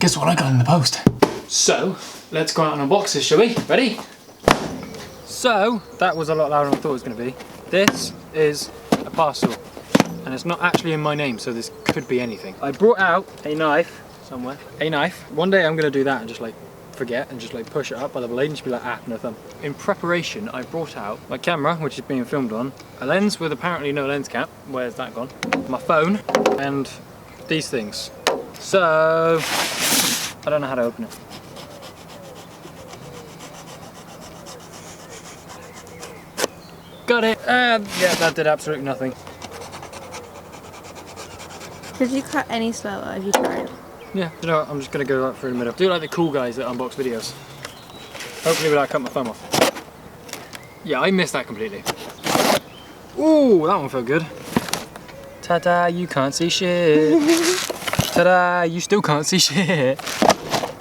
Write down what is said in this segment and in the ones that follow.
Guess what I got in the post? So, let's go out and unbox this, shall we? Ready? So, that was a lot louder than I thought it was going to be. This is a parcel, and it's not actually in my name, so this could be anything. I brought out a knife somewhere. A knife. One day I'm going to do that and just like forget and just like push it up by the blade and just be like, ah, no thumb. In preparation, I brought out my camera, which is being filmed on, a lens with apparently no lens cap. Where's that gone? My phone, and these things. So, I don't know how to open it. Got it! And yeah, that did absolutely nothing. Did you cut any slower? Have you tried? Yeah, you know what, I'm just gonna go right through the middle. Do like the cool guys that unbox videos. Hopefully without cutting my thumb off. Yeah, I missed that completely. Ooh, that one felt good. Ta-da, you can't see shit. Ta-da, you still can't see shit.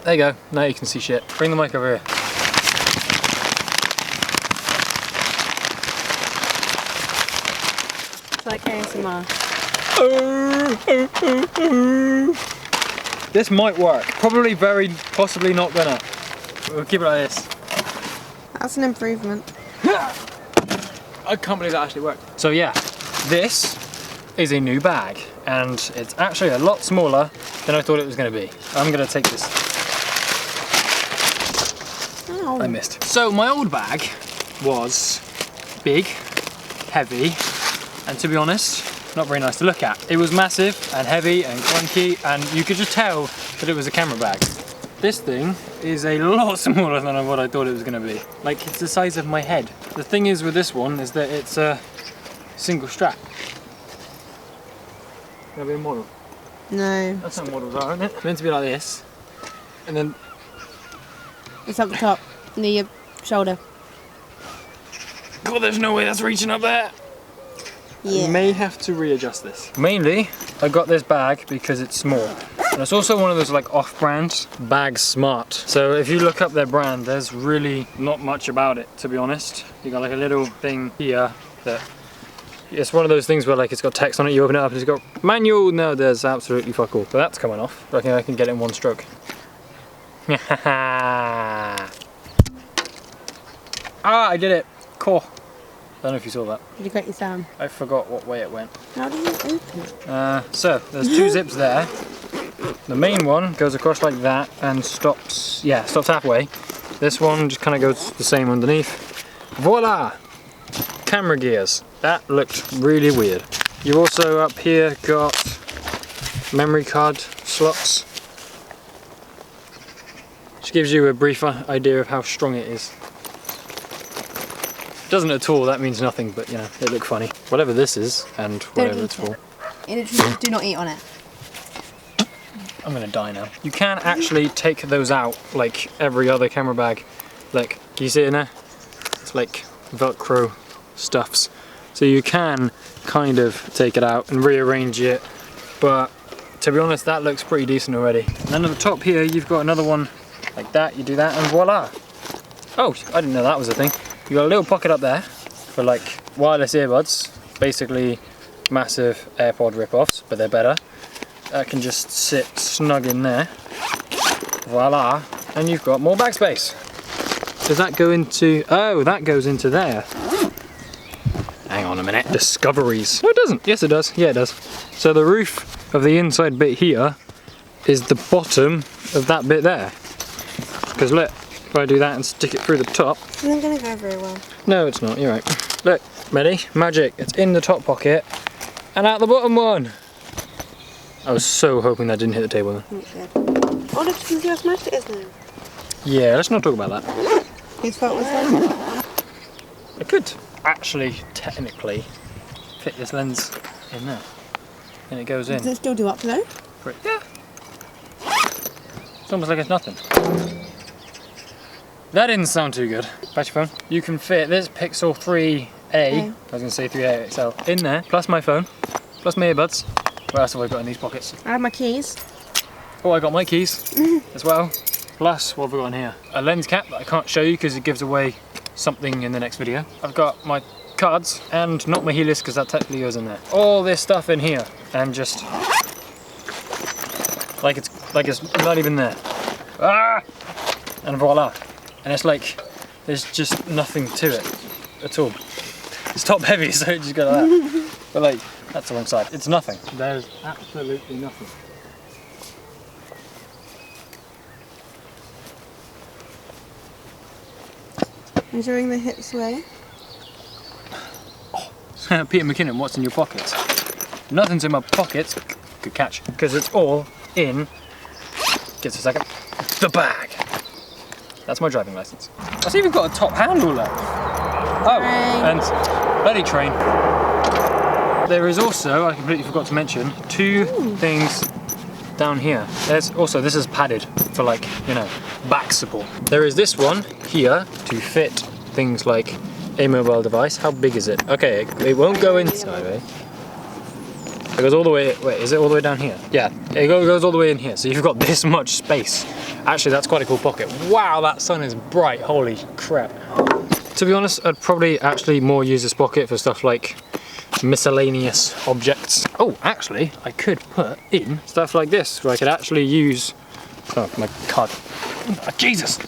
There you go, now you can see shit. Bring the mic over here. It's like ASMR. This might work. Probably very possibly not gonna. We'll keep it like this. That's an improvement. I can't believe that actually worked. So yeah, this is a new bag, and it's actually a lot smaller than I thought it was going to be. I'm going to take this. Ow. I missed. So my old bag was big, heavy, and to be honest, not very nice to look at. It was massive and heavy and clunky, and you could just tell that it was a camera bag. This thing is a lot smaller than what I thought it was going to be. Like, it's the size of my head. The thing is with this one is that it's a single strap. Gonna be a model? No. That's how models are, isn't it? It's meant to be like this, and then It's up the top, near your shoulder. God, there's no way that's reaching up there. Yeah. I may have to readjust this. Mainly, I got this bag because it's small. And it's also one of those like off-brands, Bagsmart. So if you look up their brand, there's really not much about it, to be honest. You got like a little thing here that it's one of those things where like it's got text on it, you open it up and it's got manual. No, there's absolutely fuck all. But that's coming off. I reckon I can get it in one stroke. Ah, I did it. Cool. I don't know if you saw that. Did you cut your thumb? I forgot what way it went. How do you open it? So there's two zips there. The main one goes across like that and stops, yeah, stops halfway. This one just kind of goes the same underneath. Voila! Camera gears. That looked really weird. You've also up here got memory card slots. Which gives you a brief idea of how strong it is. Doesn't at all, that means nothing, but you know, it looked funny. Whatever this is, and whatever it's for. Literally, do not eat on it. I'm gonna die now. You can actually take those out like every other camera bag. Look, can you see it in there? It's like Velcro stuffs. So you can kind of take it out and rearrange it, but to be honest, that looks pretty decent already. And then on the top here, you've got another one like that. You do that and voila. Oh, I didn't know that was a thing. You got a little pocket up there for like wireless earbuds, basically massive AirPod rip-offs, but they're better. That can just sit snug in there. Voila, and you've got more bag space. Does that go into, oh, that goes into there. Hang on a minute, discoveries. No, it doesn't. Yes, it does. Yeah, it does. So the roof of the inside bit here is the bottom of that bit there. Because look, if I do that and stick it through the top. It's not going to go very well. No, it's not, you're right. Look, ready? Magic. It's in the top pocket and out the bottom one. I was so hoping that didn't hit the table then. Oh, look, you can see how smashed it is now. Yeah, let's not talk about that. Whose fault was that? I could actually, technically, fit this lens in there. And it goes in. Does it still do upload? Yeah. It's almost like it's nothing. That didn't sound too good. Back to your phone. You can fit this Pixel 3a, I was going to say 3a XL, in there, plus my phone, plus my earbuds. What else have I got in these pockets? I have my keys. Oh, I got my keys as well. Plus, what have we got in here? A lens cap that I can't show you because it gives away something in the next video. I've got my cards and not my Helix because that technically goes in there. All this stuff in here and just like it's not even there. Ah! And voila. And it's like there's just nothing to it at all. It's top heavy, so it just goes like that. But like that's the wrong side. It's nothing. There's absolutely nothing. Measuring the hips way. Peter McKinnon, what's in your pockets? Nothing's in my pockets. Good catch. Because it's all in, give us a second, the bag. That's my driving license. It's even got a top handle left. Oh, and bloody train. There is also, I completely forgot to mention, two things down here. There's also, this is padded for like, you know, back support. There is this one here to fit things like a mobile device. How big is it? Okay, it won't go inside, right? It goes all the way, wait, is it all the way down here? Yeah, it goes all the way in here, so you've got this much space. Actually, that's quite a cool pocket. Wow, that sun is bright, holy crap. To be honest, I'd probably actually more use this pocket for stuff like miscellaneous objects. Oh, actually, I could put in stuff like this, where I could actually use, oh my God, oh, Jesus.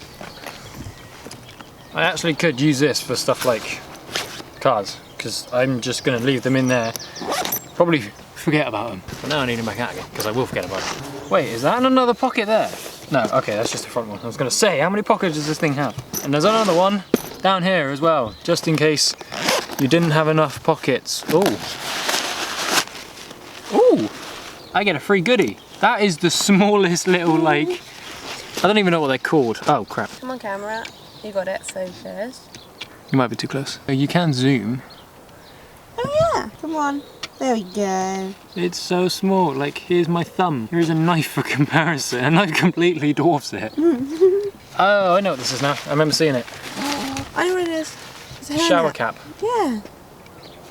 I actually could use this for stuff like cars, because I'm just gonna leave them in there, probably forget about them. But now I need them back out again, because I will forget about them. Wait, is that another pocket there? No, okay, that's just the front one. I was gonna say, how many pockets does this thing have? And there's another one down here as well, just in case you didn't have enough pockets. Ooh. Ooh, I get a free goodie. That is the smallest little, like, I don't even know what they're called. Oh, crap. Come on, camera. You got it, focus. You might be too close. You can zoom. Oh yeah, come on. There we go. It's so small, like here's my thumb. Here's a knife for comparison. A knife completely dwarfs it. Oh, I know what this is now. I remember seeing it. Oh, I know what it is. It's a shower cap. Yeah.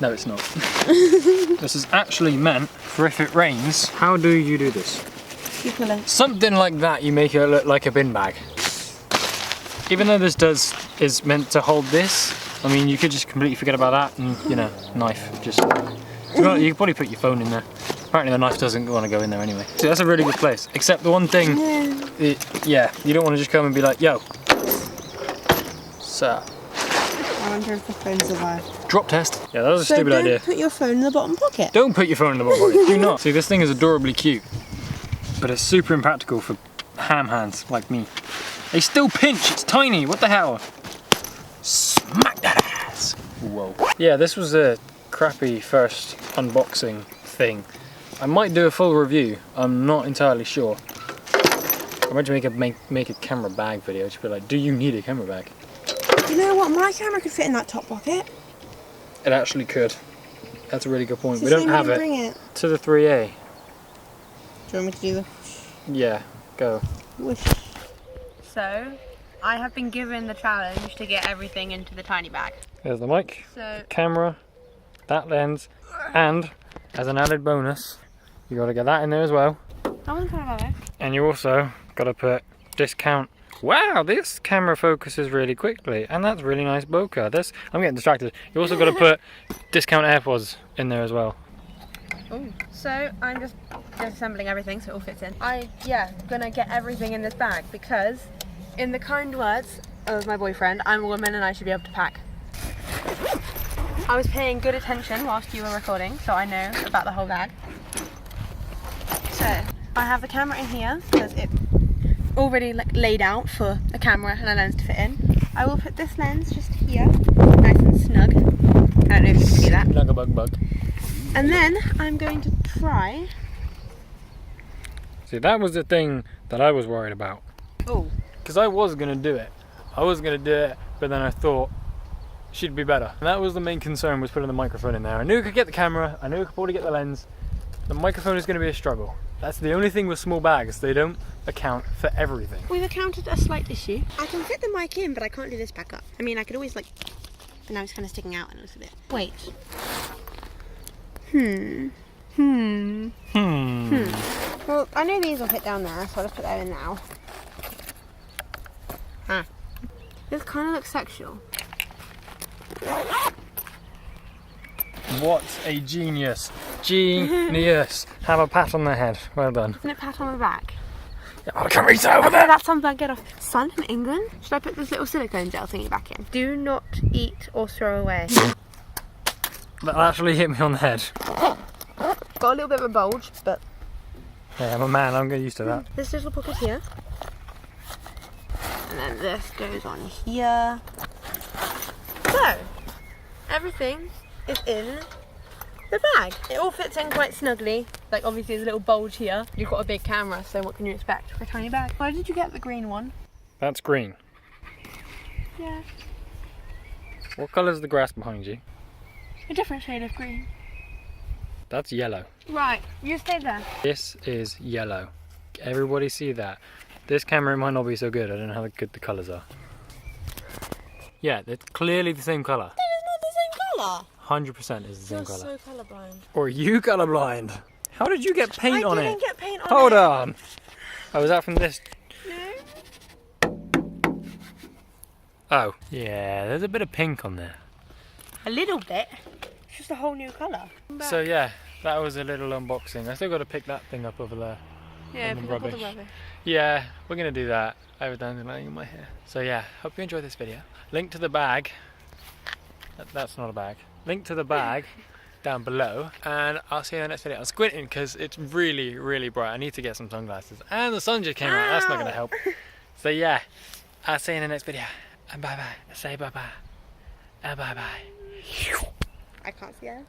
No, it's not. This is actually meant for if it rains. How do you do this? You pull it. Something like that, you make it look like a bin bag. Even though this is meant to hold this, I mean, you could just completely forget about that and, you know, knife. Just, you could probably put your phone in there. Apparently the knife doesn't want to go in there anyway. So that's a really good place. Except the one thing, yeah, you don't want to just come and be like, yo, sir. I wonder if the phone survived. Drop test. Yeah, that was a stupid idea. Don't put your phone in the bottom pocket. Don't put your phone in the bottom pocket. Do not. See, this thing is adorably cute, but it's super impractical for ham hands like me. They still pinch. It's tiny. What the hell? Smack that ass. Whoa. Yeah, this was a crappy first unboxing thing. I might do a full review. I'm not entirely sure. I might make a camera bag video. Just be like, do you need a camera bag? You know what? My camera could fit in that top pocket. It actually could. That's a really good point. It's We don't have it. Bring it To the 3A. Do you want me to do the Yeah, go. whoosh? So, I have been given the challenge to get everything into the tiny bag. There's the mic, So, camera, that lens, and as an added bonus, you got to get that in there as well. I wasn't gonna go there. And you also got to put discount. Wow, this camera focuses really quickly, and that's really nice bokeh. This, I'm getting distracted. You also got to put discount AirPods in there as well. Ooh. So I'm just disassembling everything so it all fits in. Gonna get everything in this bag because, in the kind words of my boyfriend, I'm a woman and I should be able to pack. I was paying good attention whilst you were recording, so I know about the whole bag. So I have the camera in here because it's already like laid out for a camera and a lens to fit in. I will put this lens just here, nice and snug. I don't know if you can see that. Snug a bug. And then I'm going to try. See, that was the thing that I was worried about. Oh. Because I was going to do it. But then I thought she'd be better. And that was the main concern, was putting the microphone in there. I knew I could get the camera, I knew I could probably get the lens. The microphone is going to be a struggle. That's the only thing with small bags, they don't account for everything. We've encountered a slight issue. I can fit the mic in, but I can't do this back up. I mean, I could always but now it's kind of sticking out a little bit. Wait. Well, I know these will fit down there, so I'll just put that in now. This kind of looks sexual. What a genius. Genius. Have a pat on the head. Well done. Isn't it pat on the back? I can't reach that over there. That's something I get off. Sun in England? Should I put this little silicone gel thingy back in? Do not eat or throw away. That actually hit me on the head. Got a little bit of a bulge, but... Yeah, I'm a man, I'm getting used to that. This little pocket here. And then this goes on here. So, everything is in the bag. It all fits in quite snugly. Like obviously there's a little bulge here. You've got a big camera, so what can you expect for a tiny bag? Where did you get the green one? That's green. Yeah. What colour is the grass behind you? A different shade of green. That's yellow. Right, you stay there. This is yellow. Everybody see that? This camera might not be so good. I don't know how good the colours are. Yeah, they're clearly the same colour. That is not the same colour. 100% is the same colour. You're so colourblind. Or are you colourblind? How did you get paint on it? I didn't get paint on it. Hold on. Oh, was that from this? No. Oh. Yeah, there's a bit of pink on there. A little bit. It's just a whole new colour. So yeah, that was a little unboxing. I still got to pick that thing up over there. Yeah, the pick up all the rubbish. rubbish. Yeah, we're going to do that. I have dandelion in my hair. So yeah, hope you enjoyed this video. Link to the bag. That's not a bag. Link to the bag down below. And I'll see you in the next video. I'm squinting because it's really, really bright. I need to get some sunglasses. And the sun just came out. That's not going to help. So yeah, I'll see you in the next video. And bye-bye. Say bye-bye. Bye-bye. I can't see her.